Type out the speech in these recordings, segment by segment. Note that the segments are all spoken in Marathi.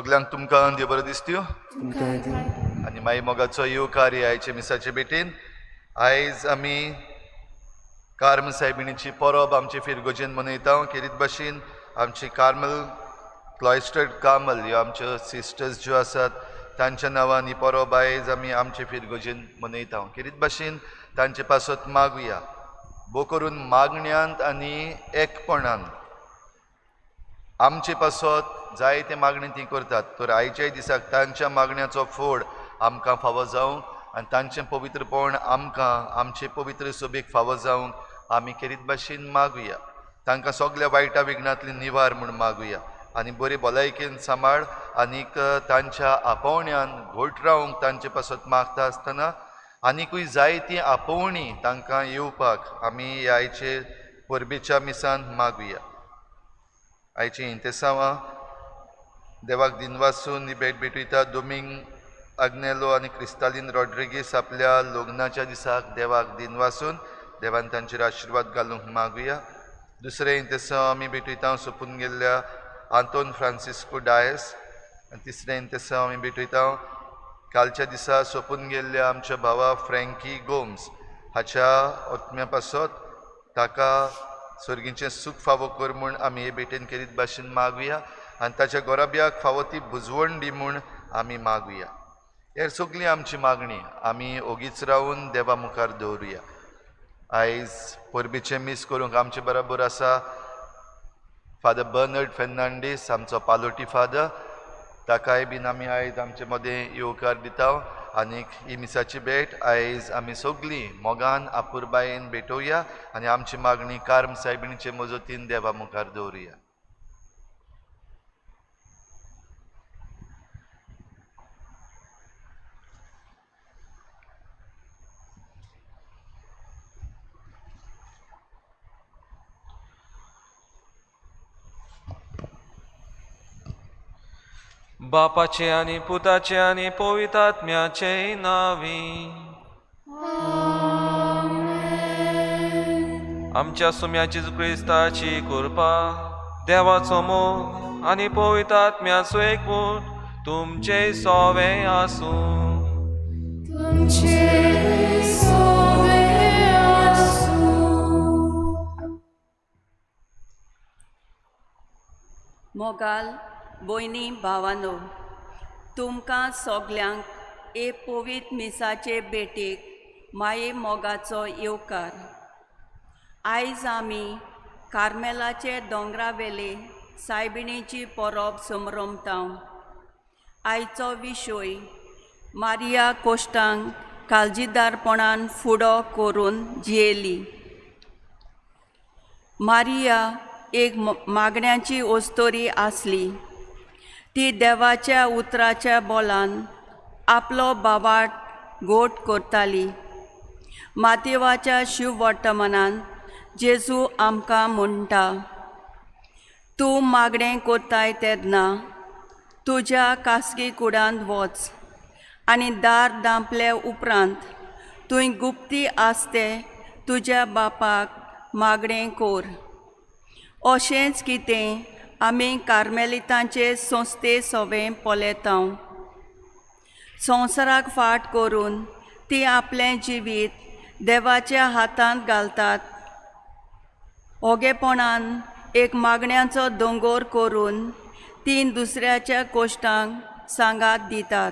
सगळ्यांक तुमकां देव बरो दीस दिवं. आनी मागीर मोगाचो येवकार आयचे मिसाचे भेटेन. आयज आमी कार्म सायबिणीची परब आमचे फिरगोजेन मनयता. खेरीत भाशेन आमची कार्मल क्लॉयस्टर्ड कार्मल ह्यो आमच्यो सिस्टर्स ज्यो आसात तांच्या नांवान ही परब आयज आमी आमचे फिरगोजेन मनयता. खेरीत भाशेन तांचे पासत मागुया. भोव करून मागण्यांत आनी एकपणान आमचे पासत जायते मागणी ती करतात. तर आयच्याय दिसाक तांच्या मागण्याचो फोड आमकां फावो जावंक आनी तांचें पवित्रपण आमकां आमचे पवित्र सोबेक फावो जावंक आमी खेरीत भाशेन मागुया. तांकां सगळ्या वायटा विघ्नांतली निवार म्हूण मागुया आनी बरे भलायकेन सांबाळ आनीक तांच्या आपोवण्यान घोट रावंक तांचे पासत मागता आसतना आनिकूय जायतीं आपोवणी तांकां येवपाक आमी आयचे परबेच्या मिसान मागुया. आयची इंतेसांवां देवाक दिनवासून ही भेट भेटयता. दोमिंग आग्नेलो आनी क्रिस्तालीन रॉड्रिगीस आपल्या लग्नाच्या दिसाक देवाक दिनवासून देवान तांचेर आशिर्वाद घालूंक मागुया. दुसरें इंतेसांव आमी भेटयता सोंपून गेल्ल्या आंतोन फ्रांसिस्को डायस. आनी तिसरें इंतेसांव आमी भेटयता कालच्या दिसा सोंपून गेल्ल्या आमच्या भावा फ्रँकी गोम्स हाच्या ओत्म्या पासत ताका सर्गीचें सूख फावो कर म्हूण आमी हे भेटेन खेरीत भाशेन मागुया आनी ताच्या गोराब्याक फावो ती बुजवण दी म्हूण आमी मागुया. हेर सगळी आमची मागणी आमी ओगीच रावून देवा मुखार दवरुया. आयज परबेचें मीस करूंक आमचे बराबर आसा फादर बर्नर्ड फेर्नांडीस आमचो पालोटी फादर. ताकाय बीन आमी आयज आमचे मदें येवकार दिता आनीक ही मिसाची भेट आयज आमी सगळीं मोगान आपुरबायेन भेटोवया आनी आमची मागणी कार्म सायबिणीचे मजतीन देवा मुखार दवरुया. बापाचे आनी पुताचे आनी पवित्रात्म्याचे नावी. आमच्या सुम्या जेजू क्रिस्ताची कृपा देवाचो मोग आनी पवित्रात्म्याचो एकवट तुमचे सोवे आसूं. मोगाल भयणी भावानो, तुमकां सगल्यांक ए पवित्र मिसाचे भेटेक माये मोगाचो येवकार. आयज आमी कार्मेलाचे दोंगरा वेले सायबिणीची परब समरमता. आयचो विशय मारिया कोश्टांक काळजीदारपणान फुडो करून जियेली. मारिया एक मागण्याची ओस्तोरी आसली. ती देवाच्या उतराच्या बोलान आपलो बाबाट गोट करताली. मातेवाच्या शिव वर्तमानान जेजू आमकां म्हणटा, तूं मागणें कोत्ताय तेन्ना तुज्या कासकी कुडांत वच आनी दार धांपले उपरांत तुवें गुप्ती आसते तुज्या बापाक मागणें कोर. अशेंच कितें आमी कार्मेलितांचे संस्थे सवें पळयता. संवसाराक फाट करून ती आपलें जिवीत देवाच्या हातांत घालतात. ओगेपणान एक मागण्यांचो दोंगोर करून ती दुसऱ्याच्या कोश्टांक सांगात दितात.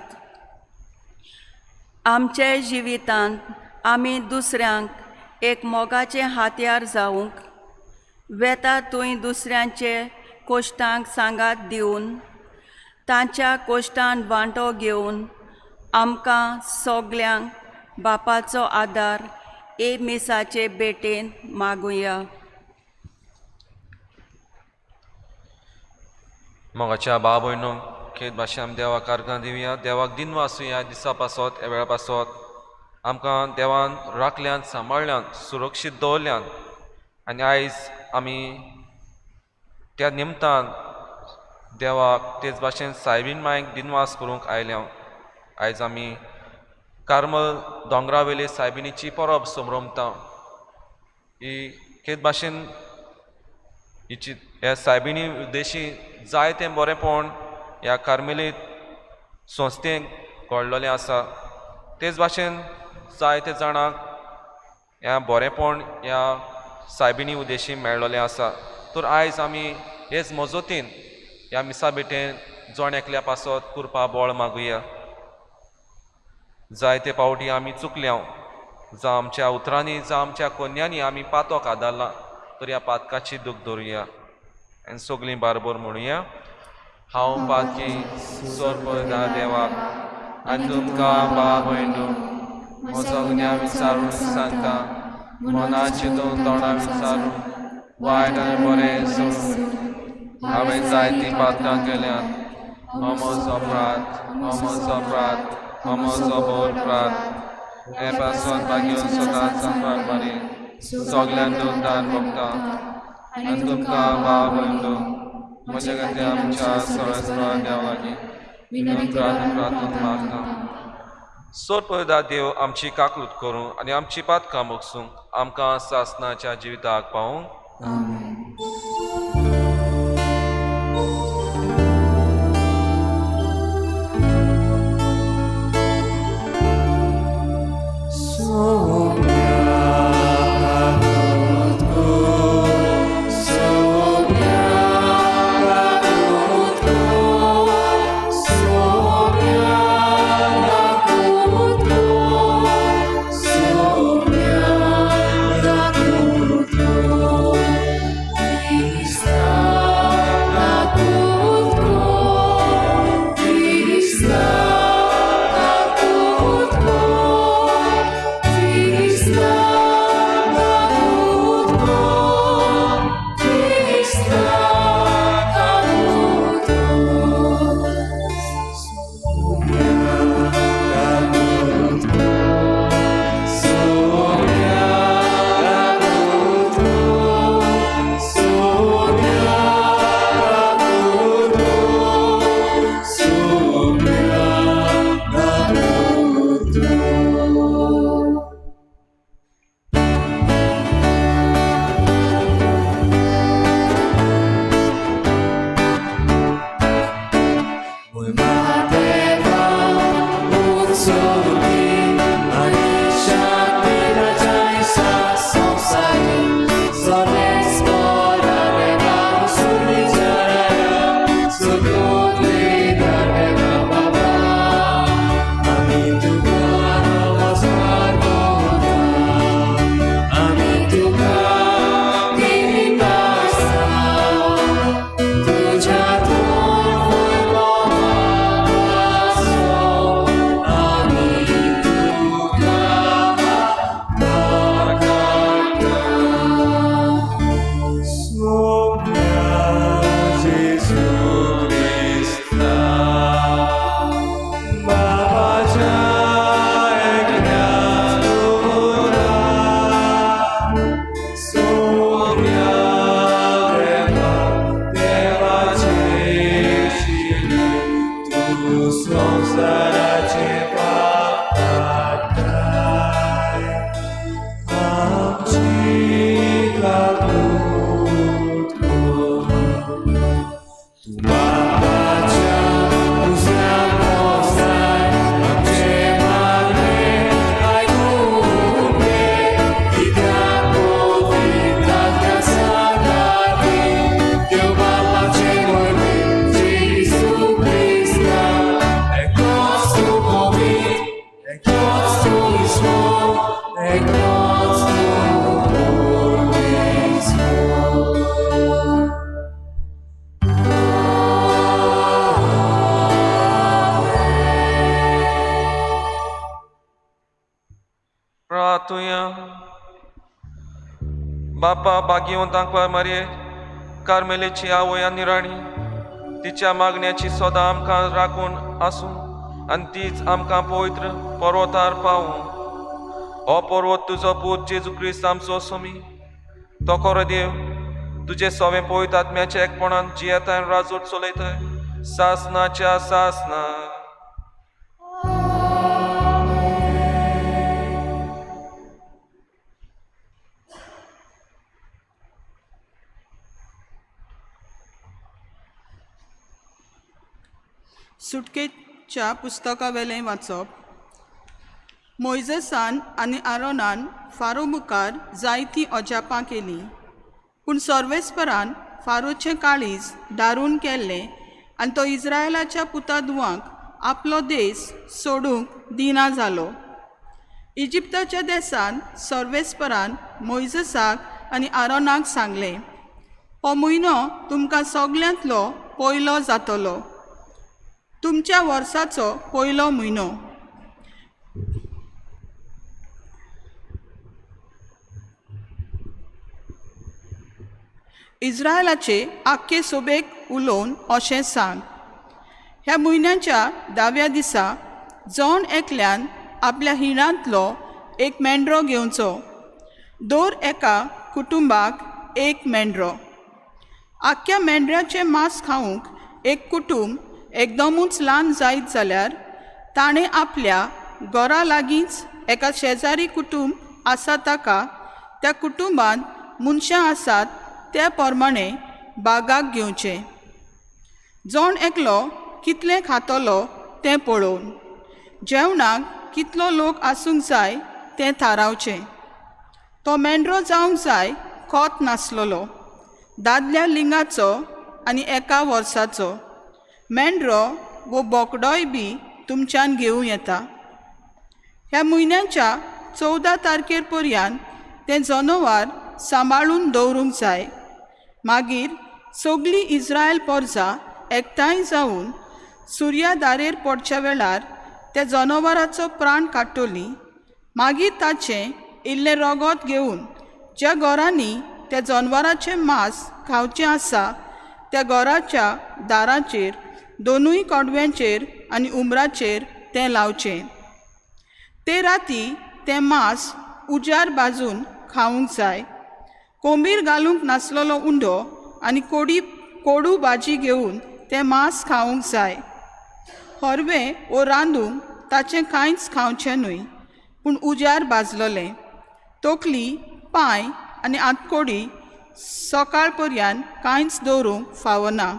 आमचे जिवितांत आमी दुसऱ्यांक एक मोगाचें हात्यार जावंक वेता तुवें दुसऱ्यांचे कोश्टांक सांगात दिवन तांच्या कोश्टान वांटो घेवन आमकां सगल्यांक बापाचो आदार ए मिसाचे भेटेन मागुया. मोगाच्या भाव भयणो, खेत भाशेन आमी देवाक कारगां दिवया. देवाक दिनवासूया दिसा पासत ह्या वेळा पासत आमकां देवान राखल्यान सांबाळल्यान सुरक्षीत दवरल्यान आनी आयज आमी त्या निमतान देवाक तेच भाशेन सायबीण मायक दिनवास करूंक आयल्या. आयज आमी कार्मल दोंगरा वेले सायबिणीची परब समरमता. ही खेत भाशेन ह्या सायबिणी उद्देशी जायतें बरेंपण ह्या कार्मेलीत संस्थेक घडलेलें आसा. तेच भाशेन जायते जाणांक ह्या बरेपण ह्या सायबिणी उदेशी मेळ्ळलें आसा. तर आयज आमी हेच मजतीन ह्या मिसा बेटेन जोण एकल्या पासत करपा बोळ मागुया. जायते पावटी आमी चुकल्या, जावं आमच्या उतरांनी जावं आमच्या कोन्यांनी आमी पातोक आदारला, तर ह्या पातकाची दूख धरुया आनी सगळीं बारबर म्हणुया. हांव पातकी सोरपदा देवाक आनी तुमकां बाब भयणू म्हजो गुन्यांव विचारून सांगता, मनाचितून तोंडां विचारून वायट आनी बरें सोडून हांवें जायतीं पातकां केल्यात. हो म्हजो अपराध, हो म्हजो बोर अपराध. हे पासून बागेवन सदांच सांबाळ मारी सगळ्यान दोतान भोगता आनी तुमकां बाब भयणू म्हजे खातीर आमच्या सगळ्या देवा लागीं विनंती प्रार्थना मागता. सोर पळयता देव आमची काकूत करूं आनी आमची पातकां मोगसूंक आमकां सासणाच्या जिविताक पावूंक. बापा भाग्यवंतांक मारये कार्मेलीची आवय आनी राणी तिच्या मागण्याची सदां आमकां राखून आसूं आनी तीच आमकां पवित्र पर्वतार पावूं. हो पर्वत तुजो पूत जेजू क्रिस्त आमचो सोमी तो खरो देव तुजे सवे पवित्र आत्म्याच्या एकपणान जियेताय आनी राजवट चलयताय सासनाच्या सासना. सुटकेच्या पुस्तका वेलें वाचप. मोइजेसान आनी आरोनान फारो मुखार जायतीं अजापां केलीं, पूण सर्वेस्परान फारोचें काळीज दारून केल्लें आनी तो इस्रायलाच्या पुतादुवांक आपलो देश सोडूंक दिना जालो. इजिप्ताच्या देसान सर्वेस्परान मोइजेसाक आनी आरोनाक सांगलें, हो म्हयनो तुमकां सगल्यांतलो पयलो जातलो, तुमच्या वर्साचो पयलो म्हयनो. इस्रायलाचे आख्खे सोबेक उलोवन अशें सांग, ह्या म्हयन्याच्या 10व्या दिसा जण एकल्यान आपल्या हिणांतलो एक मेंढरो घेवचो. दर एका कुटुंबाक एक मेंढरो. आख्ख्या मेंढऱ्याचें मांस खावंक एक कुटुंब एकदमूच ल्हान जायत जाल्यार ताणें आपल्या घरा लागींच एका शेजारी कुटुंब आसा ताका त्या कुटुंबांत मनशां आसात त्या प्रमाणे बागाक घेवचें. जण एकलो कितलें खातलो तें पळोवन जेवणाक कितलो लोक आसूंक जाय तें थारावचें. तो मेंढरो जावंक जाय खोत नासलोलो, दादल्या लिंगाचो आनी एका वर्साचो. मेंढरो वो बोकडोय बी तुमच्यान घेवं येता. ह्या म्हयन्याच्या 14 तारखेर पर्यंत तें जनोवार सांबाळून दवरूंक जाय. मागीर सगळी इस्रायल परजा एकठांय जावन सुर्या दारेर पडच्या वेळार त्या जनावराचो प्राण काडटली. मागीर ताचें इल्लें रगत घेवन ज्या घरांनी त्या जनावराचें मांस खावचें आसा त्या घराच्या दाराचेर, दोनूय कडव्यांचेर आनी उमराचेर तें लावचें. ते राती तें मांस उजार भाजून खावंक जाय. कोंबीर घालूंक नासलोलो उंडो आनी कोडू भाजी घेवन तें मांस खावंक जाय. हरवें वो रांदूंक ताचें कांयच खावचें न्हय, पूण उजार भाजलोलें. तोकली, पांय आनी आंतकोडी सकाळ पर्यंत कांयच दवरूंक फावना,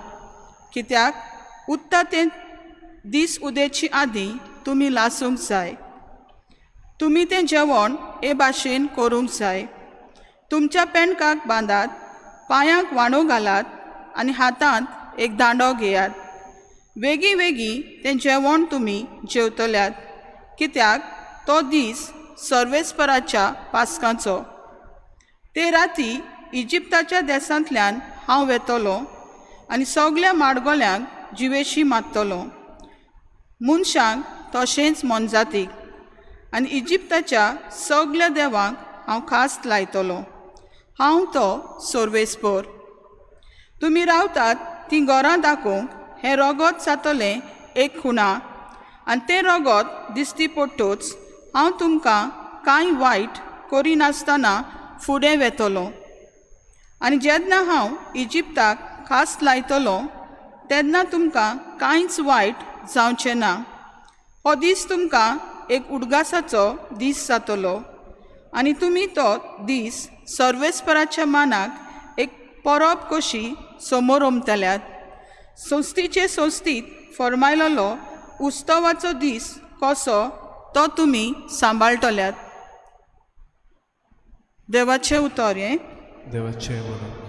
कित्याक उत्ता तें दीस उदेची आदीं तुमी लासूंक जाय. तुमी तें जेवण हे भाशेन करूंक जाय. तुमच्या पेंडकाक बांदात, पांयांक वांडो घालात आनी हातांत एक दांडो घेयात. वेगी वेगी तें जेवण तुमी जेवतल्यात, कित्याक तो दीस सर्वेस्पराच्या पासकांचो. ते राती इजिप्ताच्या देसांतल्यान हांव येतलों आनी सगल्या माडगोल्यांक जिवेशी मारतलों, मनशांक तशेंच मोनजातीक. आनी इजिप्ताच्या सगल्या देवांक हांव खास्त लायतलों. हांव तो सर्वेस्पर. तुमी रावतात तीं घरां दाखोवंक हें रगत जातलें एक खुणा, आनी तें रगत दिसती पडटोच हांव तुमकां कांय वायट करिनासतना फुडें वेतलों. आनी जेन्ना हांव इजिप्ताक खास्त लायतलों तेन्ना तुमकां कांयच वायट जावचें ना. हो दीस तुमकां एक उडगासाचो दीस जातलो आनी तुमी तो दीस सर्वेस्पराच्या मानाक एक परब कशी समोर उमतल्यात. सोस्तीचे सोस्तीत फर्मायलोलो उत्सवाचो दीस कसो तो तुमी सांबाळटल्यात. देवाचें उतर हें. देवाचें वरद कर.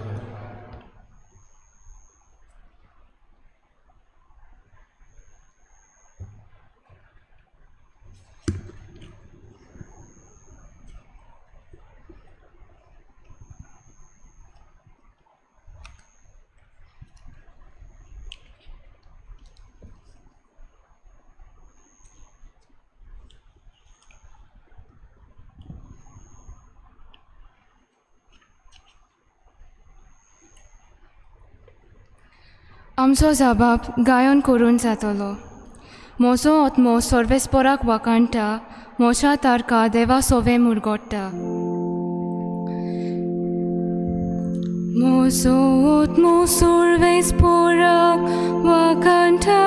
आमचो जबाब गायन करून जातलो. म्हजो आत्मो सर्वेस्पराक वाकाणटा, म्हज्या तारका देवा सोवे मुरगोडटा. म्हजो आत्मो सर्वेस्पराक वाकाणटा,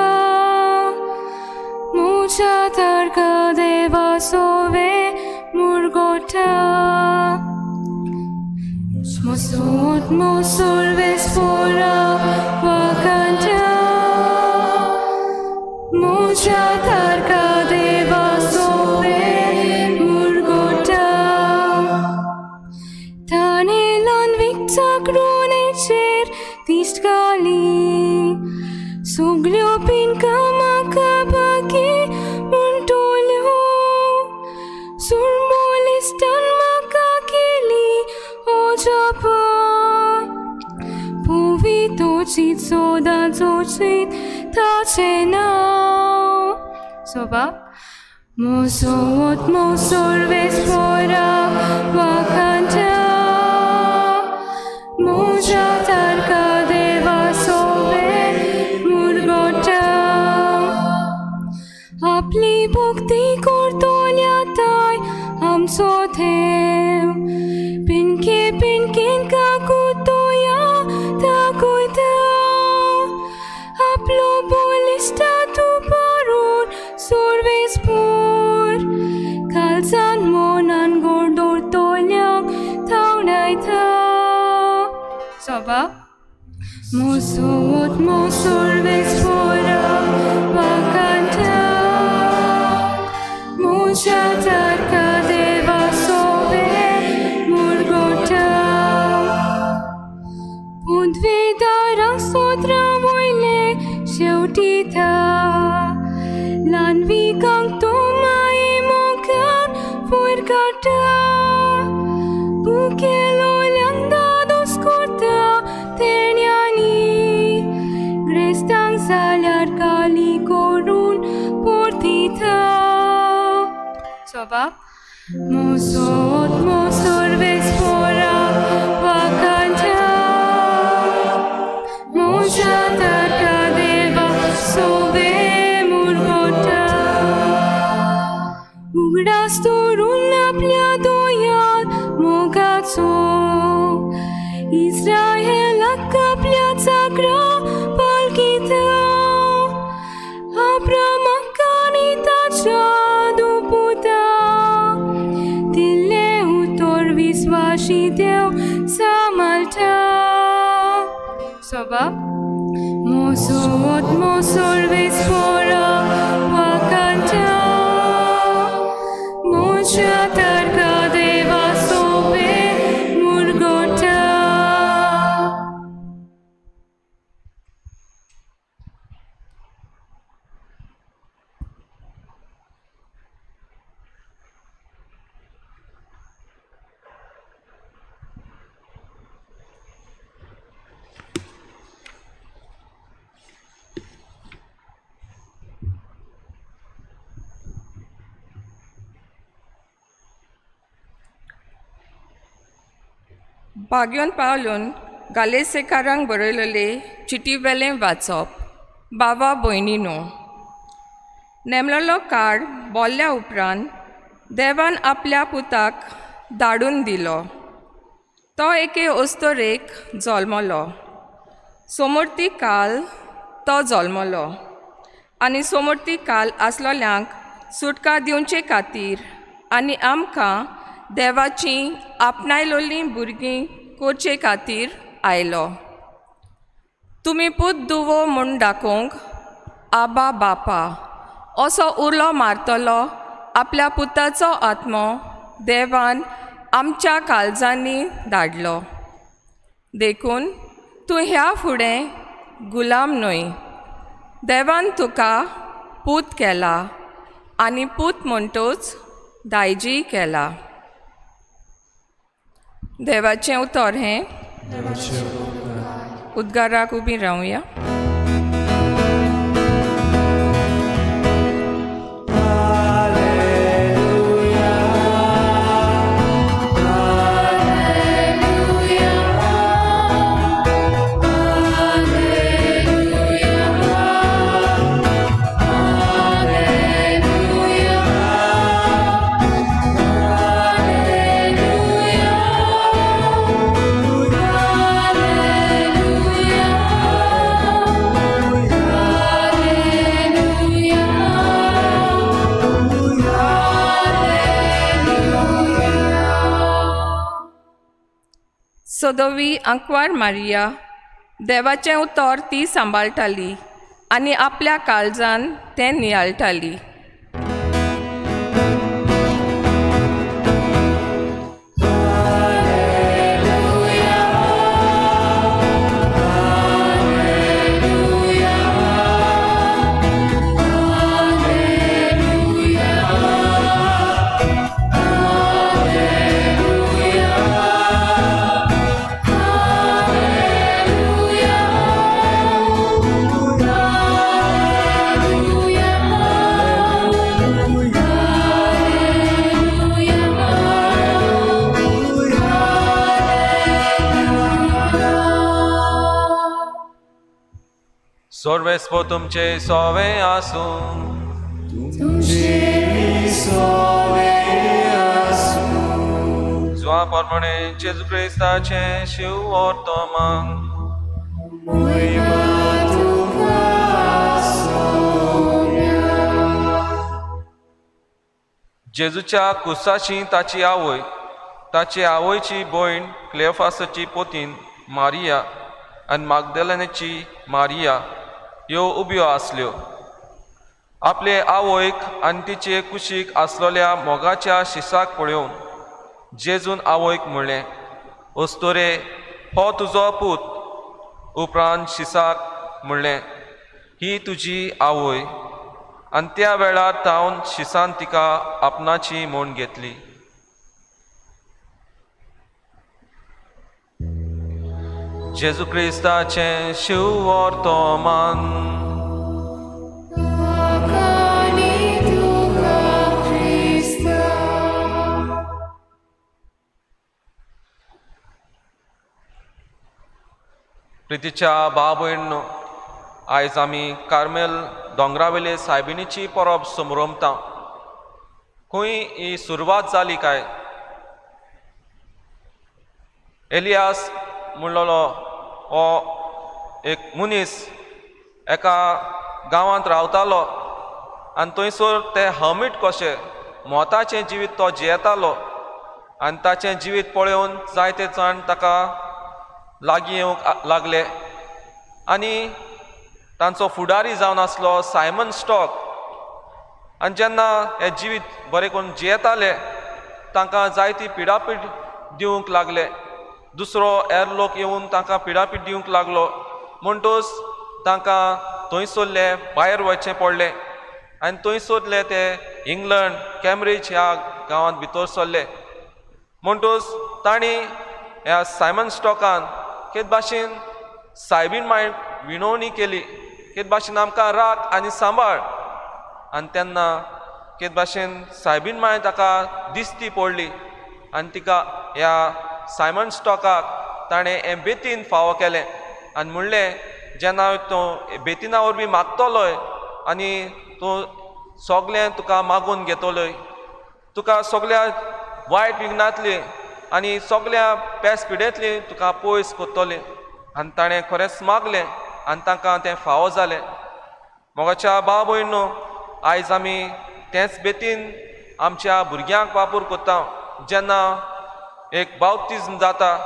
म्हज्या तारका देवा सोवे मुरगोडटा. म्हजो आत्मो सर्वेस्पराक वाकाणटा, सोचित सोदाचो शीत ताचें नांव. सो बाब मोसो आत्मो सर्वेस्परा वाखाणटा म्हज्या तारका देवा सोबे मुरगोटा. आपली भक्ती करतल्याताय आमचो देव पिणकेन काकुतोया ताकुयता. आपलो बोलिश्टा तुपारून सर्वेस्पर कालसान मोनान गोडोरतोल्याक थावडायता. सोबा मोसो आत्मो सर्वेस्परा वाखाणटा म्हज्या तारका देवा सोबे मुरगोटा. उद्वेदारांक स्तोत्रां वयले शेवटी था ल्हानविकांक तो माये मोगान वयर काडटा. भुकेलोल्यांक दादोस करता तेण्यांनी ग्रेस्तांक जाल्यार काली करून परतिता. सोबा मोसो आत्मो सर्वेस्परा वाखाणटा म्हज्या तारका देवा सोबे मुरगोटा. उगडास दवरून आपल्या दोयार मोगाचो इस्रायेलाक आपल्या चाकरा पालकिता. अब्रामाक आनी ताच्या दुपुता दिल्ले उतर विस्वासी देव सांबाळटा. सोबा मोसो आत्मो सर्वेस्परा वाखाणटा म्हज्या तारका देवा सोबे मुरगोटा. बाग्योन पावलून गालेसेकारांक बरयलेले चिटी वेलें वाचप. बाबा भयणीनो, नेमलेलो काळ बोल्ल्या उपरांत देवान आपल्या पुताक धाडून दिलो. तो एके ओस्तोरेक जल्मलो. समोरती काल तो जल्मलो आनी समोरती काल आसलोल्यांक सुटका दिवचे खातीर आनी आमकां देवाची आपणायलोलीं भुरगीं करचे खातीर आयलो. तुमी पूत दुवो म्हूण दाखोवंक आबा बापा असो उर्लो मारतलो आपल्या पुताचो आत्मो देवान आमच्या काळजांनी धाडलो. देखून तूं ह्या फुडें गुलाम न्हय. देवान तुका पूत केला आनी पूत म्हणटूच दायजी केला. देवाचें उतर हें. उद्गाराक उबी रावया. सोदोवी अंकवार मारिया देवाचें उतर ती सांबाळटाली आनी आपल्या काळजान तें नियाळटाली. सर्वेस्पो तुमचे सोवे आसूं जुआ प्रमाणे जेजू क्रिस्ताचे शिव वर्तमान जेजूच्या कुसाची ताची आवयची भयण क्लेफासाची पोतीन मारिया आनी मागदलेनेची मारिया ह्यो उब्यो आसल्यो. आपले आवयक आनी तिचे कुशीक आसलेल्या मोगाच्या शिसाक पळोवन जेजून आवयक म्हणलें, ओस्तोरे, हो तुजो पूत. उपरांत शिसाक म्हणलें, ही तुजी आवय. आनी त्या वेळार तावन शिसान तिका आपणाची म्हूण घेतली. जेजू क्रिस्ताचें शिव वर्तमान. प्रितीच्या भाव भयणींनो, आयज आमी कार्मेल दोंगरावेले सायबिणीची परब समरमता. खंय ही सुरवात जाली काय? एलियास म्हणलोलो हो एक मनीस एका गांवांत रावतालो आनी थंयसर ते हमीट कशें मोताचें जिवीत तो जियेतालो आनी ताचें जिवीत पळोवन जायते जाण ताका लागीं येवंक लागले. आनी तांचो फुडारी जावन आसलो सायमन स्टॉक. आनी जेन्ना हे जिवीत बरें करून जियेताले तांकां जायती पिडापीड दिवंक लागले. दुसरो हेर लोक येवन तांकां पिडापीड दिवंक लागलो. म्हणटूच तांकां थंयसरले भायर वचचें पडलें आनी थंयसरले ते इंग्लंड कॅम्ब्रिज ह्या गांवांत भितर सरले. म्हणटूच तांणी ह्या सायमन स्टॉकान केद भाशेन सायबीण माय विणवणी केली, केद भाशेन आमकां राख आनी सांबाळ. आनी तेन्ना केद भाशेन सायबीण माय ताका दिसती पडली आनी तिका ह्या सायमन स्टॉकाक ताणें हें बेतीन फावो केलें आनी म्हणलें, जेन्ना तूं बेतिना वरवीं मागतलोय आनी तूं सगलें तुका मागून घेतलोय, तुका सगल्या वायट विघ्नांतली आनी सगल्या पेसपिडेंतली तुका पयस कोत्तली. आनी ताणें खरेंच मागलें आनी तांकां तें फावो जालें. मोगाच्या भाव भयणींनो, आयज आमी तेंच बेतीन आमच्या भुरग्यांक वापर कोत्ता. जेन्ना एक बावतिज्म जाता,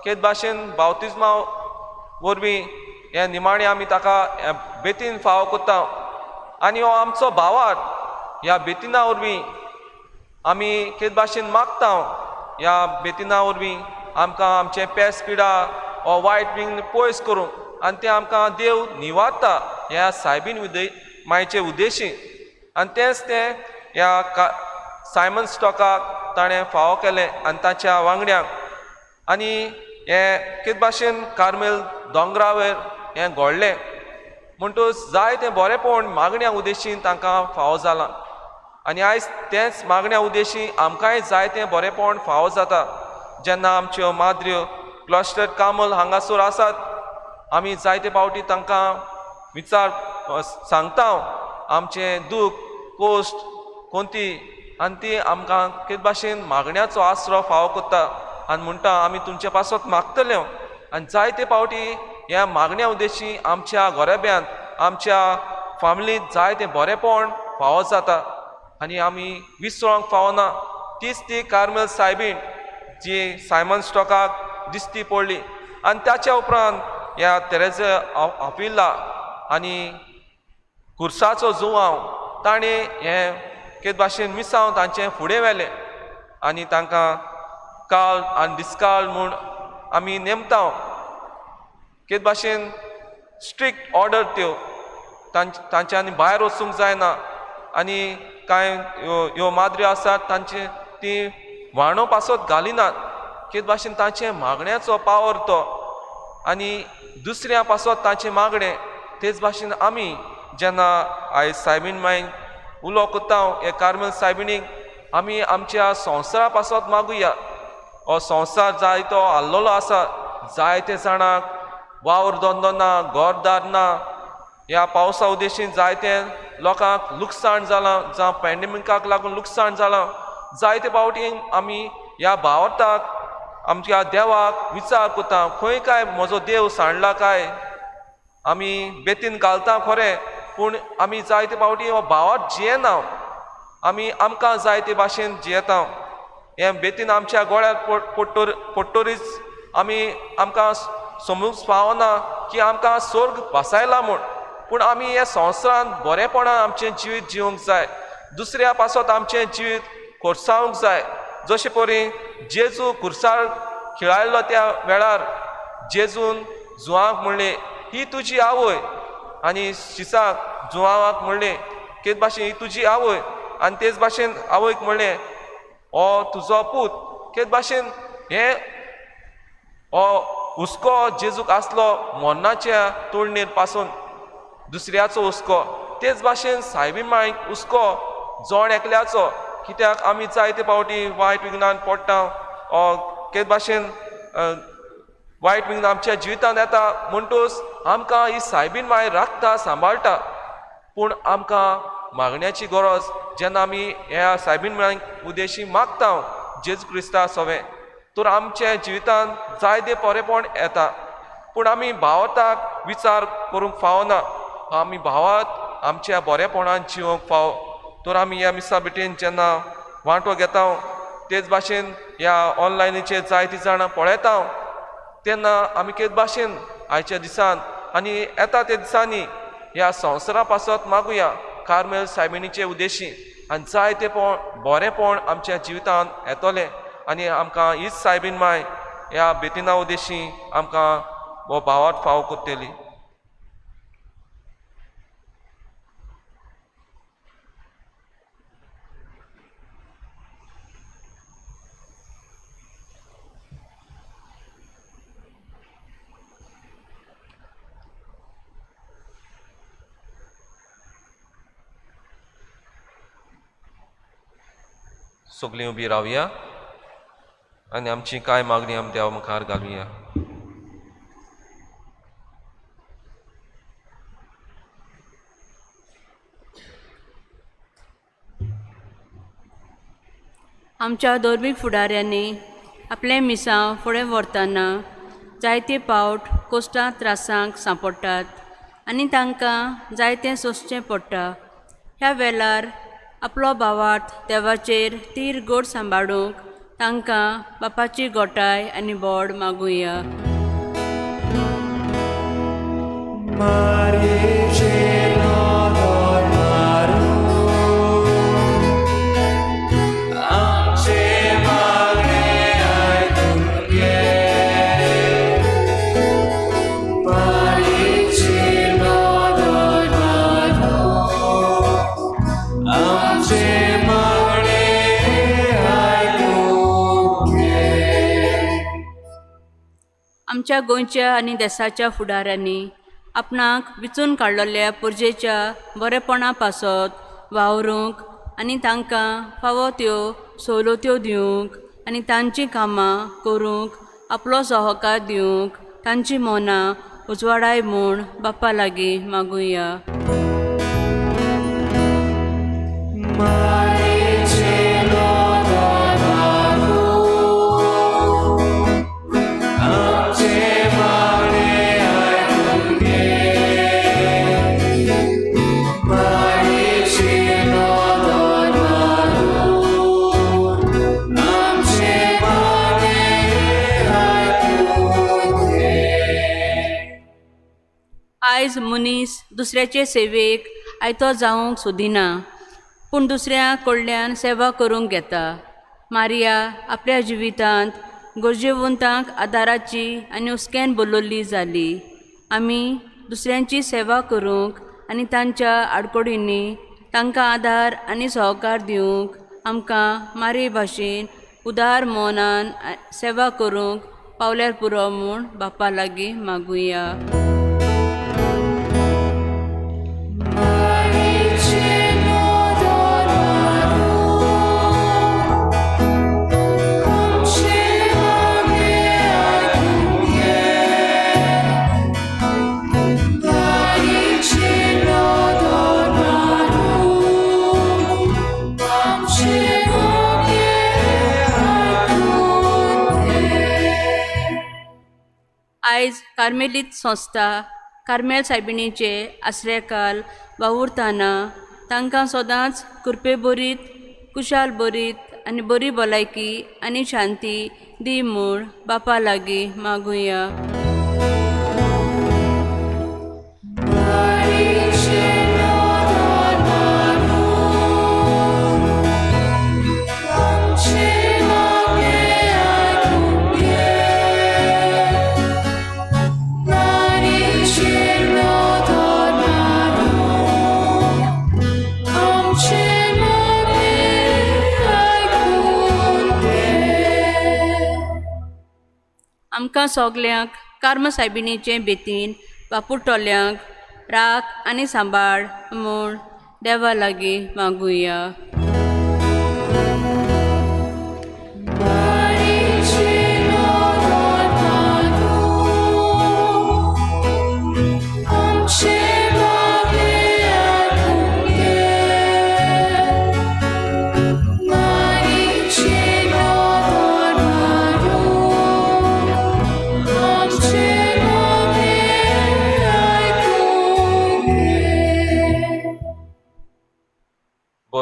केद भाशेन बावतिज्मा वरवीं हें निमाणें आमी ताका बेतीन फावो कोत्ता. आनी हो आमचो भावार्थ ह्या बेतिना वरवीं आमी केद भाशेन मागता. ह्या बेतिना वरवीं आमकां आमचें पेस पिडा हो वायट विघ्न पयस करूं आनी तें आमकां देव निवारता ह्या सायबीण मायचे उद्देशी. आनी तेंच तें ह्या सायमन स्टॉकाक ताणें फावो केलें आनी ताच्या वांगड्यांक. आनी हें केद भाशेन कार्मेल दोंगरावेर हें घडलें. म्हणटूच जायतें बरेंपण मागण्या उद्देशीन तांकां फावो जालां. आनी आयज तेंच मागण्या उद्देशी आमकांय जायतें बरेंपण फावो जाता. जेन्ना आमच्यो माद्र्यो क्लॉस्टर कामल हांगासर आसात, आमी जायते फावटी तांकां विचार सांगता आमचें दूख कोश्ट कोणती, आनी ती आमकां केद भाशेन मागण्याचो आसरो फावो कोत्ता आनी म्हणटा आमी तुमचे पासत मागतल्यो. आनी जायते फावटी ह्या मागण्या उद्देशी आमच्या घोरेब्यांत आमच्या फामिलींत जायतें बरेंपण फावो जाता आनी आमी विसरोंक फावना. तीच ती कार्मेल सायबीण जी सायमन स्टॉकाक दिसती पडली. आनी ताच्या उपरांत ह्या तेरेझा अविला आनी कुर्साचो जुवांव ताणें हें केद भाशेन मिसांव तांचें फुडें व्हेलें आनी तांकां काळ आनी दिसकाळ म्हूण आमी नेमता. केद भाशेन स्ट्रिक्ट ऑर्डर त्यो तांच्यांनी भायर वचूंक जायना. आनी कांय ह्यो माद्र्यो आसात तांचे ती वाणो पासत घालिनात. केद भाशेन तांचे मागण्याचो पावर तो आनी दुसऱ्या पासत तांचें मागणें. तेच भाशेन आमी जेन्ना आयज सायबीण मायन उलो कोत्ता हे कार्मेल सायबिणीक, आमी आमच्या संवसारा पासत मागुया. हो संवसार जायतो हाल्लोलो आसा, जायते जाणांक वावर धंदो ना, घरदार ना, ह्या पावसा उद्देशीन जायते लोकांक लुकसाण जालां जावं पॅन्डेमिकाक लागून लुकसाण जालां जायते फावटी आमी ह्या भावार्थाक आमच्या देवाक विचार कोता खंय काय म्हजो देव सांडला काय आमी बेतीन घालता खरें पूण आमी जायते फावटी हो भावार्थ जियेना आमी आमकां जायते भाशेन जियेता हे बेतीन आमच्या गोळ्यार पडटरीच आमकां समजूंक पावना की आमकां स्वर्ग भासायला म्हूण पूण आमी ह्या संवसारांत बरेपणान आमचें जिवीत जिवंक जाय दुसऱ्या पासत आमचें जिवीत खोर्सावंक जाय जशे परी जेजू खुर्सार खिळायल्लो त्या वेळार जेजून जुवांक म्हणलें ही तुजी आवय आनी शिसाक जुवांक म्हणलें केच भाशेन ही तुजी आवय आनी तेच भाशेन आवयक म्हणलें हो तुजो पूत केच भाशेन हे हो हुस्को जेजूक आसलो मोन्नाच्या तोळणेर पासून दुसऱ्याचो हुस्को तेच भाशेन सायबीण मांयक हुस्को जोण एकल्याचो कित्याक आमी जायते फावटी वायट विघ्नान पडटा केच भाशेन वायट विघ्न आमच्या जिवितांत येता म्हणटूच आमकां ही सायबीण मांय राखता सांबाळटा पूण आमकां मागण्याची गरज जेन्ना आमी ह्या सायबीण मांयक उद्देशी मागता जेजू क्रिस्ता सोवें तर आमच्या जिवितांत जायते बरेपण येता पूण आमी भावार्थाक विचार करूंक फावना आमी भावात आमच्या बरेपणान जिवंक फाव तर आमी ह्या मिसा बेटेन जेन्ना वांटो घेता तेच भाशेन ह्या ऑनलायनीचेर जायतीं जाणां पळयता तेन्ना आमी केच भाशेन आयच्या दिसान आनी येता त्या दिसांनी ह्या संवसारा पासत मागुया कार्मेल सायबिणीचे उद्देशी आनी जायते बरेपण आमच्या जिवितांत येतलें आनी आमकां हीच सायबीण मांय ह्या बेतिना उद्देशी आमकां हो भावार्थ फाव करतली सगळीं उबी रावया आनी आमची कांय मागणी आमी देवा मुखार घालुया आमच्या धर्मीक फुडाऱ्यांनी आपले मिसां फुडें व्हरतना जायते फावट कोश्टां त्रासांक सांपडटात आनी तांकां जायतें सोंसचें पडटा ह्या वेळार आपलो भावार्थ देवाचेर तीर गोड सांबाळूंक तांकां बापाची गोठाय आनी बोड मागुया आमच्या गोंयच्या आनी देशाच्या फुडाऱ्यांनी आपणाक विचून काडलेल्या पुर्जेच्या बरेपणा पासत वावरूंक आनी तांकां फावो त्यो सवलत्यो दिवंक आनी तांचीं कामां करूंक आपलो सहकार दिवंक तांची मोनां उजवाडाय म्हूण बापा लागीं मागुया आयज मनीस दुसऱ्याचे सेवेक आयतो जावंक सोदिना पूण दुसऱ्या कडल्यान सेवा करूंक घेता मारिया आपल्या जिवितांत गरजेवंतांक आदाराची आनी हुस्क्यान बोलोल्ली जाली आमी दुसऱ्यांची सेवा करूंक आनी तांच्या आडकोडींनी तांकां आदार आनी सहकार दिवंक आमकां मारी भाशेन उदार मोनान सेवा करूंक पावल्यार पुरो म्हूण बापा लागीं मागुया Yeah. आयज कार्मेलीत संस्था कार्मेल सायबिणीचे आश्रयकाल वावुरताना तांकां सदांच कृपे बरीत कुशाल बरीत आनी बरी भलायकी आनी शांती दी म्हूण बापा लागीं मागुया. आमकां सोगल्यांक कार्म सायबिणीचे बेतीन वापुरतोल्यांक राख आनी सांबाळ म्हूण देवा लागीं मागुया.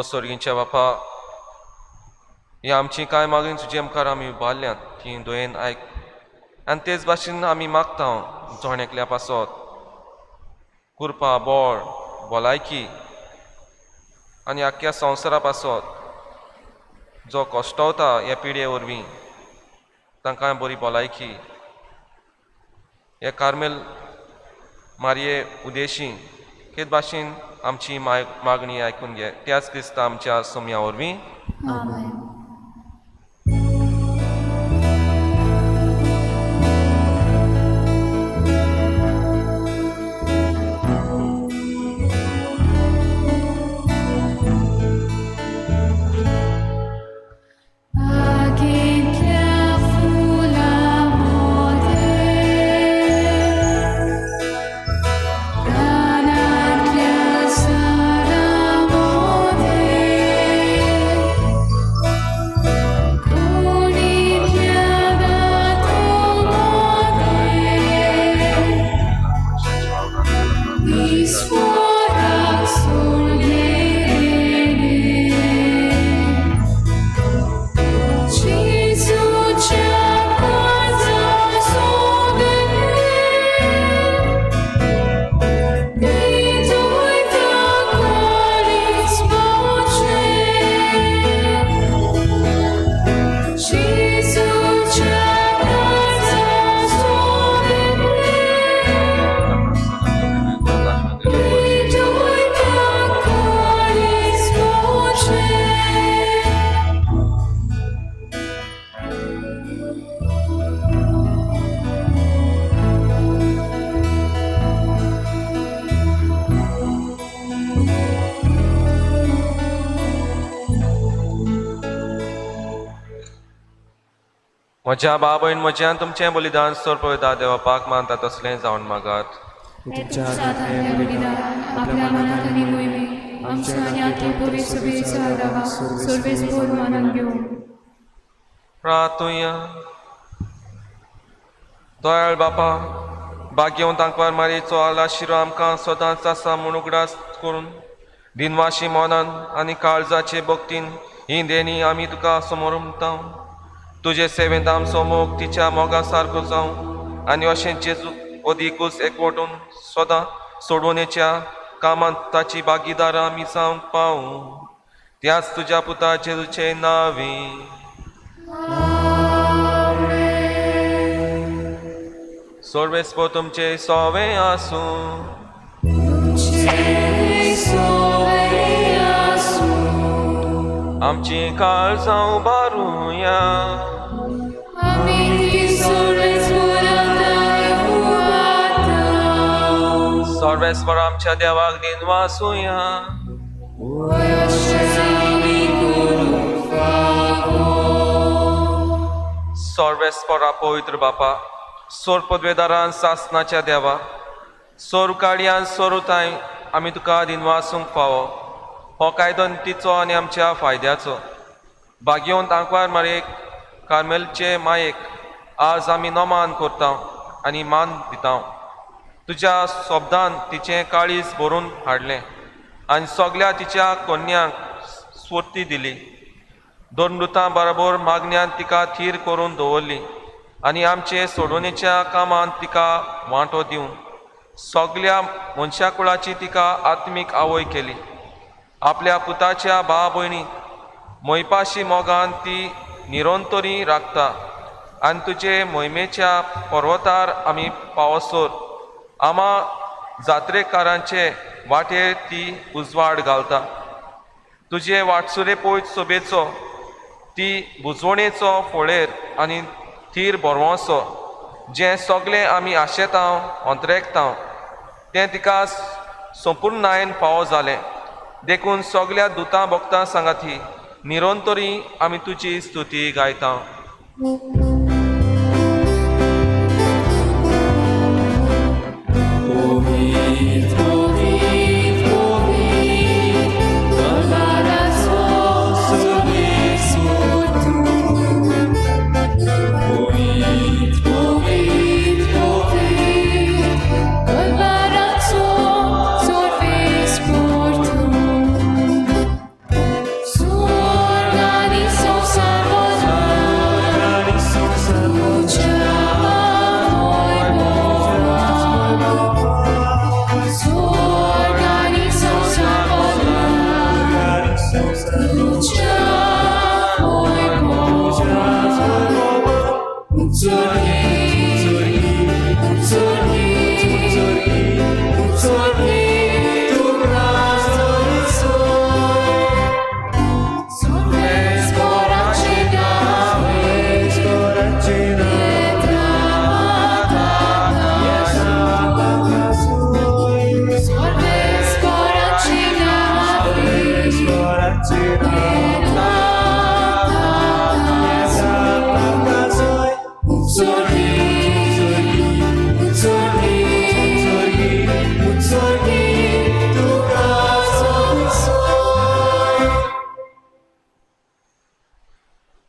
स्वर्गींच्या बापा, ही आमची कांय मागणी तुजे मुखार आमी उबारल्यांत ती दोयेन आयक आनी तेच भाशेन आमी मागता जोण एकल्या पासत कुरपा बोळ भलायकी आनी आख्या संवसारा पासत जो कश्टवता ह्या पिडये वरवीं तांकां बरी भलायकी हे कार्मेल मारये उदेशी केद भाशेन आमची मागणी आयकून घे. त्याच क्रिस्ता आमच्या सोम्या वरवीं म्हज्या बाबयन म्हज्यान तुमचें बलिदान सोरपयता देवा पाक मानता तसलें जावन मागात. तुमच्या आत्म्या बलिदान आपल्या मनात आनी मोहिमे आमच्या आनी आत्मे पुरी सुबेचा आदावा सर्वेस बोल मानून घेऊन प्रार्थुया. दयाळ बापा, भाग्यवंत आंकवार मारयेचो आला शिरो आमकां सदांच आसा म्हूण उगडास करून दिनवाशी मोनान आनी काळजाचे भक्तीन ही देणी आमी तुका समोर म्हणटा. तुजे सेवेंत आमचो मोग तिच्या मोगा सारको जावं आनी अशें जेजू अदिकूच एकवटून सदां सोडवणेच्या कामांत ताची भागीदार आमी जावंक पावूं. त्याच तुज्या पुता जेजूचे नांवी सर्वेस्पो तुमचे सोवे आसूं. आमची काळजां उबारुया. सर्वेस्पर आमच्या देवाक दिन वासुया. सर्वेस्परा पवित्र बापा, सोर पदवेदारान सासनाच्या देवा, सोर काडयान सोरुताय आमी तुका दिन वासूंक फावो. हो कायदो नितीचो आनी आमच्या फायद्याचो. भाग्यवंत आंकवार मारयेक कार्मेलचे मायेक आज आमी नमान करता आनी मान दिता तुज्या शब्दान तिचें काळीज भरून हाडलें आनी सगल्या तिच्या कन्यांक स्फूर्ती दिली दोन दुतां बरोबर मागण्यांत तिका थीर करून दवरली आनी आमचे सोडवणेच्या कामांत तिका वांटो दिवन सगल्या मनशा कुळाची तिका आत्मीक आवय केली आपल्या पुताच्या भाव भयणी मोयपाशी मोगान ती निरंतरी राखता आनी तुजे मोहिमेच्या पर्वतार आमी पावसोर आमा जात्रेकारांचे वाटेर ती उजवाड घालता तुजे वाटसुरे पोयत सोबेचो ती बुजवणेचो फोळेर आनी थीर बोरवोसो जें सगळें आमी आशेतांव अंतरेकतांव तें तिका संपूर्णायेन फावो जालें देखून सगल्या दुतां भक्तां सांगाती निरंतरी आमी तुजी स्तुती गायता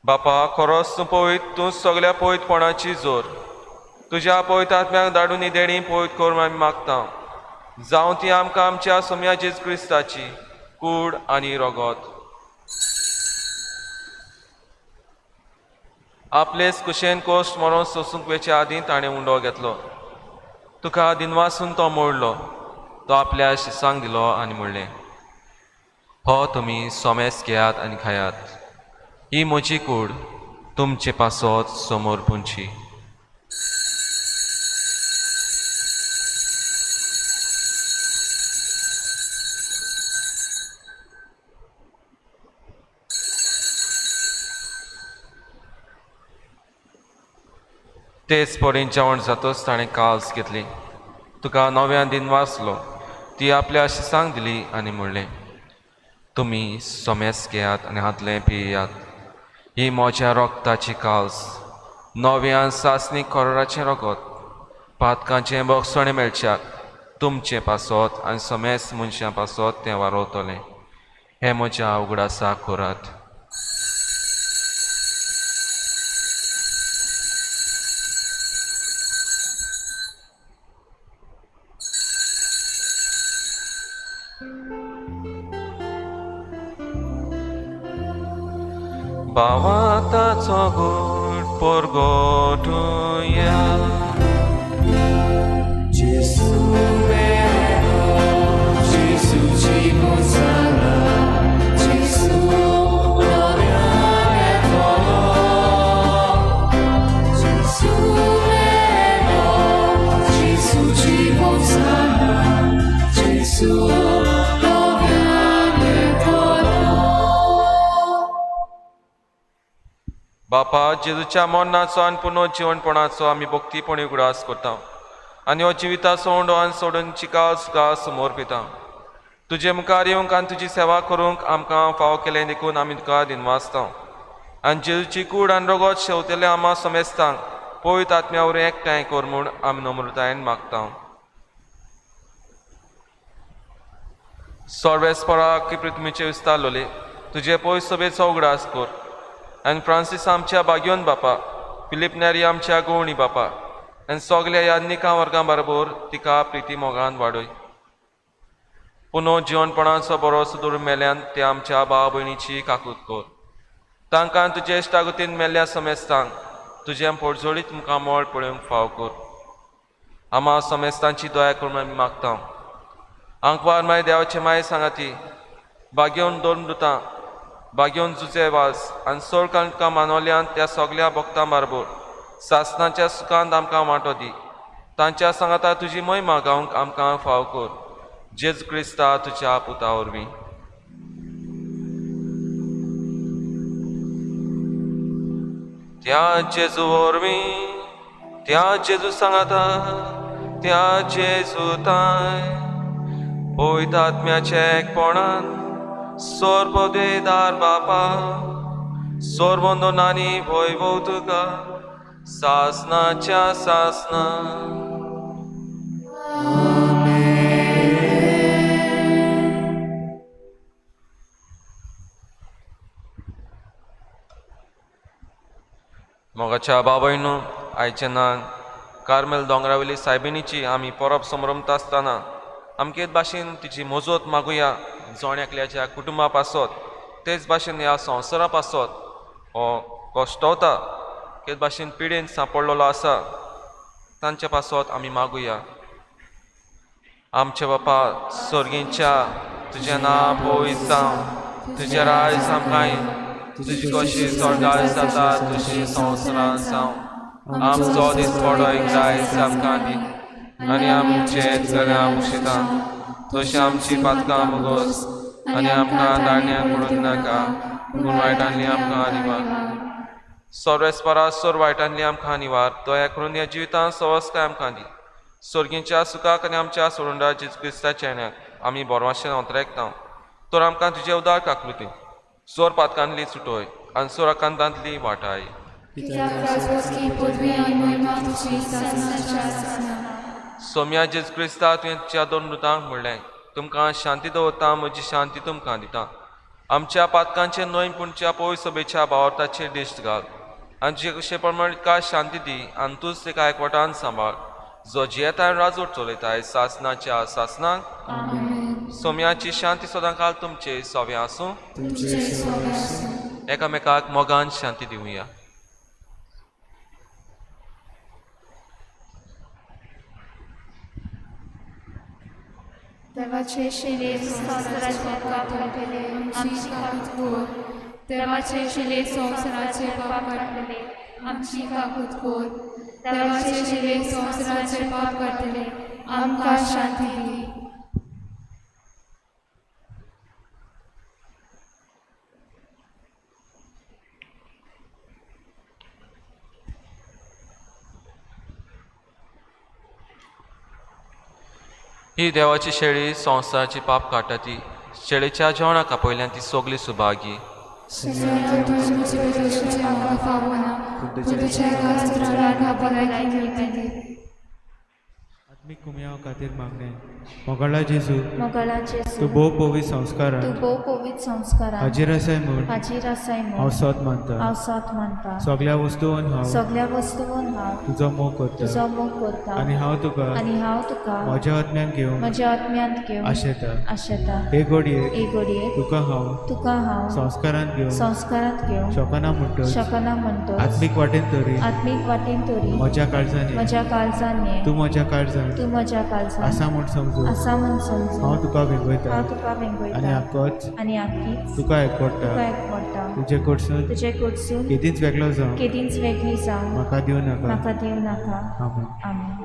बापा खरोच तूं पळयत तूं सगल्या पळयतपणाची जोर तुज्या पळयत आत्म्याक धाडून देणी पळयत करून आमी मागता जावं ती आमकां आमच्या सोम्या जेजू क्रिस्ताची कूड आनी रगत आपलेच कुशेन कोश्ट मरोन सोसूंक वेच्या आदीं ताणें उंडो घेतलो तुका दिनवासून तो मोडलो तो आपल्या शिसांक दिलो आनी म्हणलें हो तुमी सोमेस घेयात आनी खायात ही म्हजी कूड तुमचे पासत समोर पुंची तेच पोरीं जेवण जातच ताणें काल्स घेतली तुका नव्यान दिन वाचलो ती आपल्या शिसांक दिली आनी म्हणलें तुमी सोमेस घेयात आनी हातलें पियात ही म्हज्या रोगताची काल्स नव्यान सासणी कोराचें रगत पातकांचें बक्षणे मेळच्याक तुमचें पासत आनी सोमेस मनशां पासत तें वारोवतलें हें म्हज्या उगडासा कोरात Bawataco gór porgotuja Jesu mego, Jesu cicho cala Jesu nowiane tolo Jesu mego, Jesu cicho cala Jesu बापा जेजूच्या मरणाचो आनी पुनर्जीवनपणाचो आमी भक्तीपणी उगडास करता आनी हो जिविताचो ओंडोन सोडून चिकास सुका समोर पिता तुजे मुखार येवंक आनी तुजी सेवा करूंक आमकां फाव केलें देखून आमी तुका दिनवासता आनी जेजूची कूड आनी रगत शेवतेले आमा समेस्तांक पवित आत्म्या वरवीं एकठांय कर म्हूण आमी नम्रतायेन मागता सर्वेस्पराक की पृथ्वीचे विस्तारलोले तुजे पयस सभेचो उगडास कर आनी फ्रांसीस आमच्या बागयोन बापा फिलीप नेरी आमच्या गवणी बापा आनी सगल्या ह्या निका वर्गां बरोबर तिका प्रिती मोगान वाडय. पुनो जिवनपणाचो बरो सुदूर मेल्यान ते आमच्या भाव भयणीची काकूत कर. तांकां तुजे इश्टागतीन मेल्ल्या समेस्तांक तुजे पोटजोडीत मुखां मोळ पळोवंक फाव कर. आमा समेस्तांची दया करून आमी मागता. आंकवार माय देवाचे माय सांगाती बागेवन दोन मृतां बागेवन जुजे वास आनी सोड तुका मानवल्यान त्या सगल्या भक्तां बरोबर सासणाच्या सुखांत आमकां वांटो दी. तांच्या सांगाता तुजी महिमा गावंक आमकां फाव कर. जेजू क्रिस्ता तुज्या पुता वरवीं. त्या जेजू वरवीं त्या जेजू सांगाता त्या जेजू ताय पवित्र आत्म्याचे एकपणान सोर्बोदेदार बापा सोर्बोंदोनानी वैभव तुका सासनाच्या सासना. मोगाच्या बाबायनू आयचे नांग कार्मेल दोंगरावेली सायबिणीची आमी परब समरमता आसतना अमकेच भाशेन तिची मोजत मागुया. जोण्याकल्याच्या कुटुंबा पासत तेच भाशेन ह्या संवसारा पासत हो कश्टवता तेच भाशेन पिडेन सांपडलेलो आसा तांच्या पासत आमी मागुया. आमचे बापा सर्गींच्या तुजें नांव पवित्र जावं तुजें राज आमकां तुजी कशी स्वर्गांत जाता तशी संवसारांत जावं. आमचो दिसपडो एकदांच आमकां दी आनी आमचे गऱ्यां उशिता तशी आमची पातकां भोगोस आनी आमकां दाण्याक पडूंक नाका पूण वायटांतली आमकां निवार. सर्वेस्परा सोर वायटांतली आमकां निवार. दया करून ह्या जिवितांत सवस्काय आमकां दी. सर्गींच्या सुखाक आनी आमच्या सोडूंडा जेजू क्रिस्ताच्या येण्याक आमी बोरवाशेन अंतरेकता. तर आमकां तुजे उदार काकलुती सोर पातकांतली सुटोय आनी सोराकांतांतली वाटाय. सोम्या जेजू क्रिस्ता तुवें तुज्या दोन मृतांक म्हणलें तुमकां शांती दवरता म्हजी शांती तुमकां दिता. आमच्या पातकांचे नोय पुणच्या पवित्र सभेच्या भावार्थाचेर दिश्ट घाल आनी तुजे कशे प्रमाणे तुका शांती दी आनी तूंच तेका एकवटान सांबाळ जो जियेताय राजवट चलयताय सासनाच्या सासनाक. सोम्याची शांती सदां काल तुमचे सोवे आसूं. एकामेकाक मोगान शांती दिवया. देवाचे शिले संवसाराचे पाप काढले आमची काकूत कोर. देवाचे शिले संवसाराचे पाप काढले आमची काकूत कोर. देवाचे शिले संवसाराचे पाप काढले आमकां शांती दी. ही देवाची शेळी संवसाराची पाप काडटा ती शेळीच्या जेवणाक पयल्यान ती सगली सुभागी. आत्मीक कुमयाव खातीर मागणें मोगळा जेजू तूं भोव पवित्र संस्कारान हाजीर आसाय म्हूण हांव सत मानता. सगल्या वस्तून हांव तुजो मोग करता आनी हांव तुका म्हज्या आत्म्यान घेवंक आशेता. हे घडयेक तुका हांव संस्कारांत घेवंक शकना म्हणटच आत्मीक वाटेन तरी म्हज्या काळजांनी तूं म्हज्या काळजांत आसा म्हूण समजून हांव तुका भेंगयता आनी आख्खीच तुका एकवडटा. तुजे कडसून केदींच वेगळो जावं म्हाका दिवं नाका. आमेन.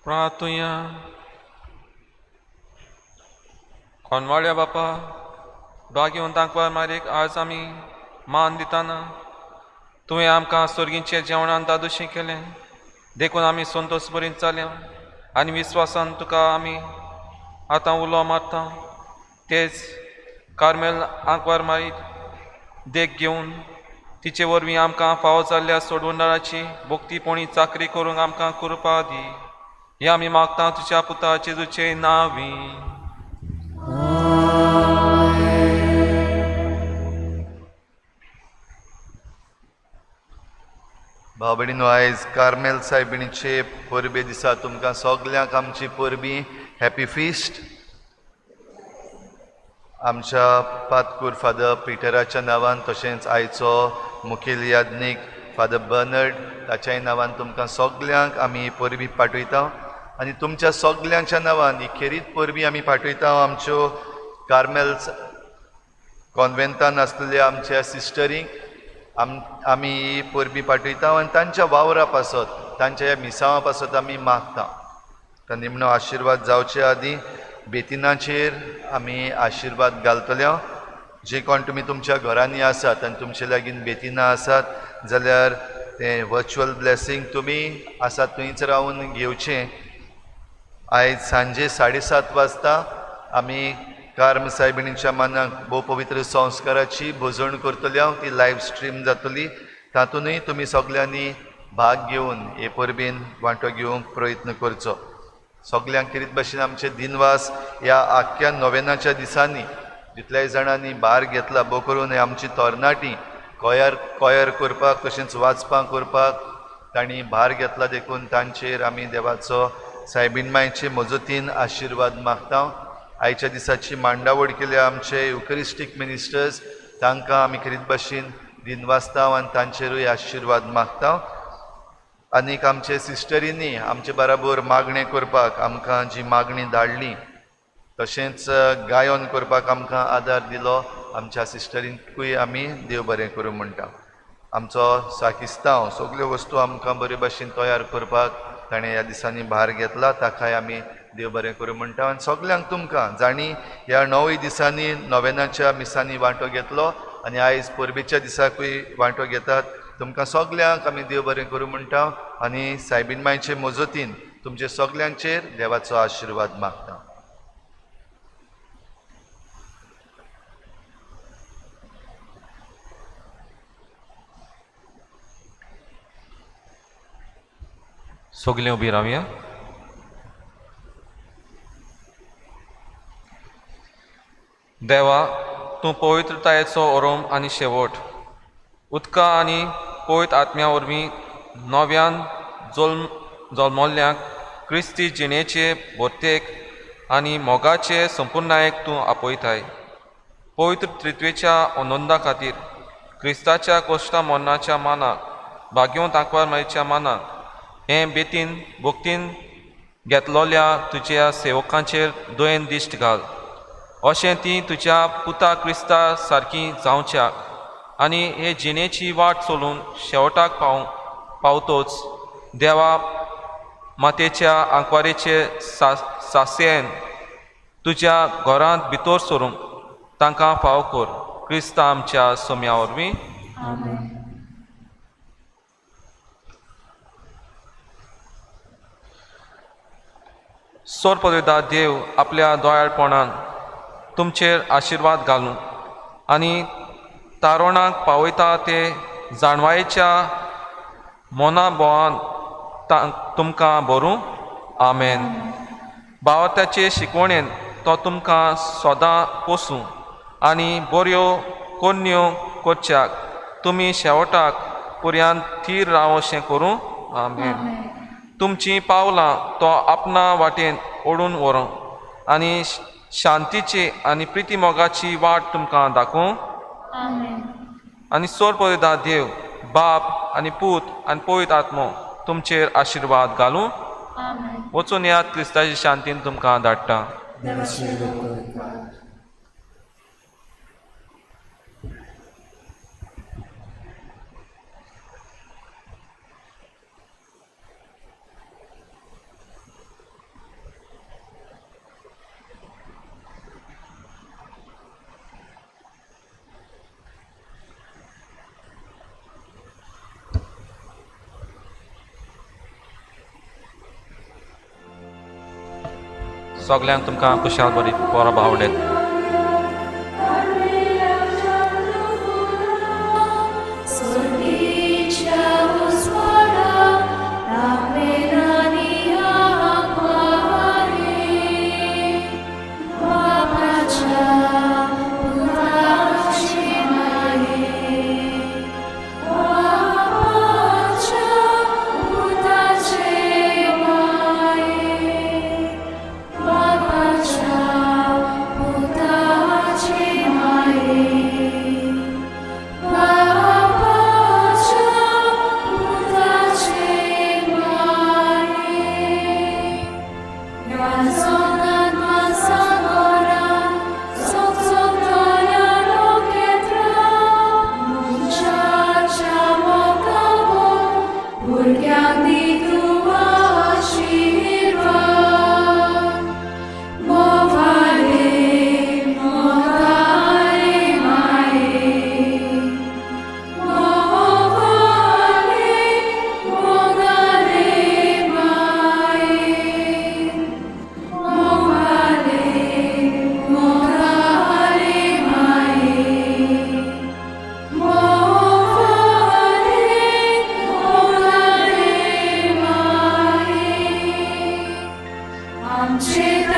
प्रार्थुया. कोनवाड्या बापा, भाग्यवन तांकवार मारीक आज आमी मान दिताना तुवें आमकां स्वर्गींचे जेवणान दादोशी केलें. देखून आमी संतोश बरीं जाल्या आनी विस्वासान तुका आमी आतां उलो मारता. तेच कार्मेल आंकवार मारी देख घेवन तिचे वरवीं आमकां फावो जाल्ल्या सोडवणाराची भोक्तीपोणी चाकरी करूंक आमकां कृपा दी. हे आमी मागता तुज्या पुता जेजूचे नांवी. भाव भयणीनो, आयज कार्मेल सायबिणीचे परबे दिसा तुमकां सगल्यांक आमची परबी हॅपी फिस्ट. आमच्या पातकूर फादर पिटराच्या नांवान तशेंच आयचो मुखेल याज्ञीक फादर बर्नर्ड ताच्याय नांवान तुमकां सगल्यांक आमी परबी पाठयता. आनी तुमच्या सगल्यांच्या नांवान ही खेरीत परबी आमी पाठयता आमच्यो कार्मेल कॉन्वेंतान आसलेल्या आमच्या सिस्टरींक. आमी ही परबी पाठयता आनी तांच्या वावरा पासत तांच्या ह्या मिसांवा पासत आमी मागता. तो निमणो आशिर्वाद जावचे आदीं बेतिनाचेर आमी आशिर्वाद घालतले. जे कोण तुमी तुमच्या घरांनी आसात आनी तुमचे लागीं बेतिना आसात जाल्यार तें वर्च्युअल ब्लेसींग तुमी आसात थंयच रावन घेवचें. आयज सांजे 7:30 वाजता आमी कार्म सायबिणीच्या मानाक भोव पवित्र संस्काराची भोजवण करतली. ती लायव्ह स्ट्रीम जातली. तातूंतय तुमी सगल्यांनी भाग घेवन हे परबेन वांटो घेवंक प्रयत्न करचो. सगल्यांक कितें भाशेन आमचे दिनवास ह्या आख्ख्या नोवेनाच्या दिसांनी जितल्याय जाणांनी भार घेतला, भोव करून हे आमची तरणाटीं कोयर करपाक तशेंच वाचपां करपाक तांणी भार घेतला. देखून तांचेर आमी देवाचो सायबीण मांयचे मजतीन आशिर्वाद मागता. आयच्या दिसाची मांडावळ केल्या आमचे युकरिस्टीक मिनिस्टर्स तांकां आमी खरीत भाशेन दिनवासता आनी तांचेरूय आशिर्वाद मागता. आनीक आमचे सिस्टरींनी आमचे बराबर मागणें करपाक आमकां जी मागणी धाडली तशेंच गायन करपाक आमकां आदार दिलो आमच्या सिस्टरींकूय आमी देव बरें करूं म्हणटा. आमचो साकिस्तांव सगल्यो वस्तू आमकां बरे भाशेन तयार करपाक ताणें ह्या दिसांनी भार घेतला, ताकाय आमी देव बरें करूं म्हणटा. आनी सगल्यांक तुमकां जाणी ह्या 9 दिसांनी नोवेनाच्या मिसांनी वांटो घेतलो आनी आयज परबेच्या दिसाकूय वांटो घेतात, तुमकां सगल्यांक आमी देव बरें करूं म्हणटा. आनी सायबीण मांयचे मजतीन तुमचे सगल्यांचेर देवाचो आशिर्वाद मागता. सगळीं उबी रावया. देवा, तूं पवित्रतायेचो ओरोम आनी शेवट उदका आनी पवित्र आत्म्या वरवीं नव्यान जल्मल्ल्यांक क्रिस्ती जिणेचे भोवतेक आनी मोगाचे संपूर्णायेक तूं आपयताय. पवित्र त्रित्वेच्या आनंदा खातीर क्रिस्ताच्या कोश्टा मरणाच्या मानाक भाग्यवंत आंकवार मारीच्या मानाक हे बेतीन भोक्तीन घेतलोल्या तुज्या सेवकांचेर दोयेन दिश्ट घाल. अशें ती तुज्या पुता क्रिस्ता सारकीं जावच्या आनी हे जिणेची वाट चलून शेवटाक पावतोच देवा मातेच्या आंकवारेचे सासेन तुज्या घरांत भितर सरूंक तांकां फाव कर. क्रिस्ता आमच्या सोम्या वरवीं. सोरपदवेदा देव आपल्या दोयाळपणान तुमचेर आशिर्वाद घालूं आनी तारोणाक पावयता ते जाणवायेच्या मोनाबोवान तुमकां भरूं. आमेन. भावार्थाचे शिकवणेन तो तुमकां सदां पोसूं आनी बऱ्यो कोन्यो करच्याक तुमी शेवटाक पर्यंत थीर राव अशें करूं. आमेन. तुमचीं पावलां तो आपणा वाटेन ओडून व्हरूं आनी शांतीची आनी प्रिती मोगाची वाट तुमकां दाखोवं. आनी सोरपदवेदा देव बाप आनी पूत आनी पवित्र आत्मो तुमचेर आशिर्वाद घालूं. वचून यात क्रिस्ताची शांतीन तुमकां धाडटा. सगल्यांक तुमकां खुशाल बरी पोरां भावडेत. आमचे